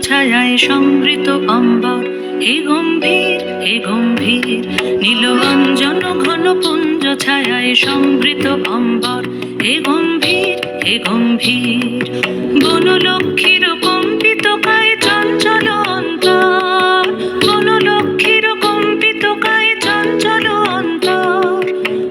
ছায়ায় সমৃত অম্বর, হে গম্ভীর হে গম্ভীর। নীলঅঞ্জন ঘন পুঞ্জ ছায়ায় সমৃত অম্বর, হে গম্ভীর হে গম্ভীর। বনলক্ষ্মীর কম্পিত কায় চঞ্চল অন্তর, বনলক্ষ্মীর কম্পিত কায় চঞ্চল অন্তর।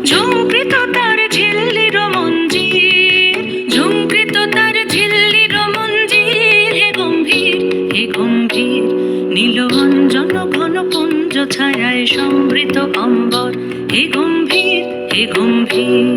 ঝুঙ্কৃত তার ঝিল্লির মঞ্জির, ঝুঙ্কৃত তার ঝিল্লির মঞ্জির। হে গম্ভীর হে গম্ভীর। নীলঅঞ্জন ঘন পুঞ্জ ছায়ায় সমৃত অম্বর, হে গম্ভীর হে গম্ভীর।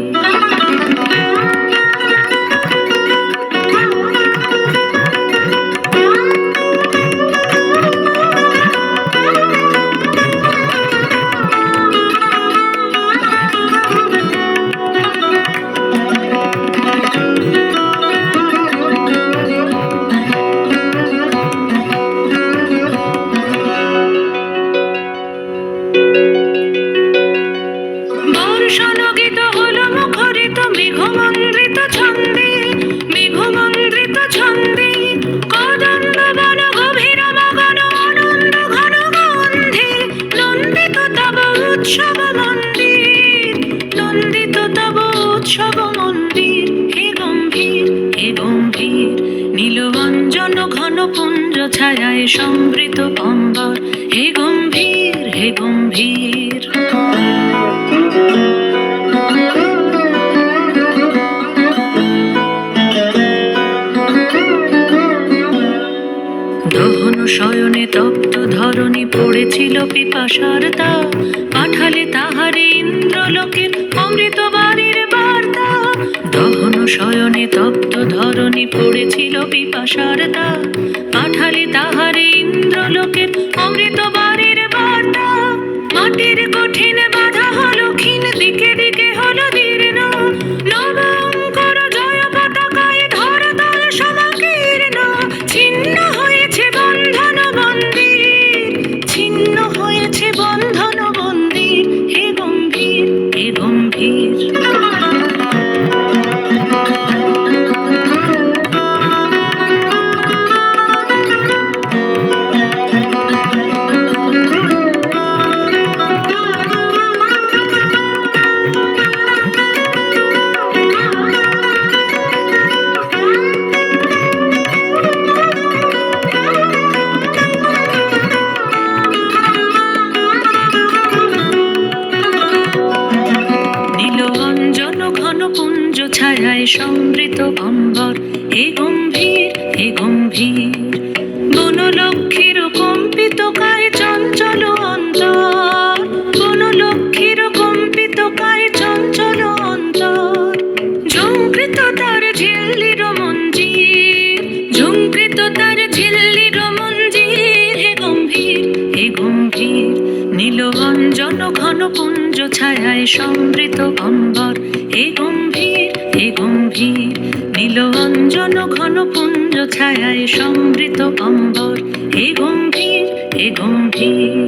বর্ষণগীত হল মুখরিত মেঘমন্দ্রিত ছন্দে, মেঘমন্দ্রিত ছন্দে। কদম্ব বন গভীর মগন আনন্দ ঘন গন্ধে, নন্দিত তব উৎসব মন্দির, নন্দিত তব উৎসব মন্দির। হে গম্ভীর হে গম্ভীর। নীলঅঞ্জন ঘন পুঞ্জ ছায়ায় সমৃত অম্বর, হে গম্ভীর হে গম্ভীর। দহন শয়নে তপ্ত ধরণী পড়েছিল পিপাসার তাপ, পাঠালে তাহারে ইন্দ্রলোকের অমৃত বাণীর বার্তা। দহন শয়নে তপ্ত ধরণী পড়েছিল পিপাসার তাপ, পাঠালে তাহারে ইন্দ্রলোকের অমৃত বাণীর বার্তা। মাটির কঠিন বাধা হলো ক্ষীণ, দিকে দিকে হলো দীর্ণ, নবঙ্কর জয় পতাকায় ধরাতল সমাকীর্ণ। ছিন্ন হয়েছে বন্ধন মন্দির, ছিন্ন হয়েছে বন্ধন মন্দির। হে গম্ভীর হে গম্ভীর। পুঞ্জ ছায়ায় সমৃত অম্বর, হে গম্ভীর হে গম্ভীর। বনলক্ষ্মীর কম্পিত কায় চঞ্চল অন্তর, বনলক্ষ্মীর কম্পিত কায় চঞ্চল অন্তর। ঝুঙ্কৃত তার ঝিল্লির মঞ্জির, ঝুঙ্কৃত তার ঝিল্লির মঞ্জির। হে গম্ভীর হে গম্ভীর। নীলঅঞ্জন ঘন পুঞ্জ ছায়ায় সমৃত অম্বর, হে গম্ভীর হে গম্ভীর নীল অঞ্জন ঘন পুঞ্জ ছায়ায় সমৃত অম্বর হে গম্ভীর হে গম্ভীর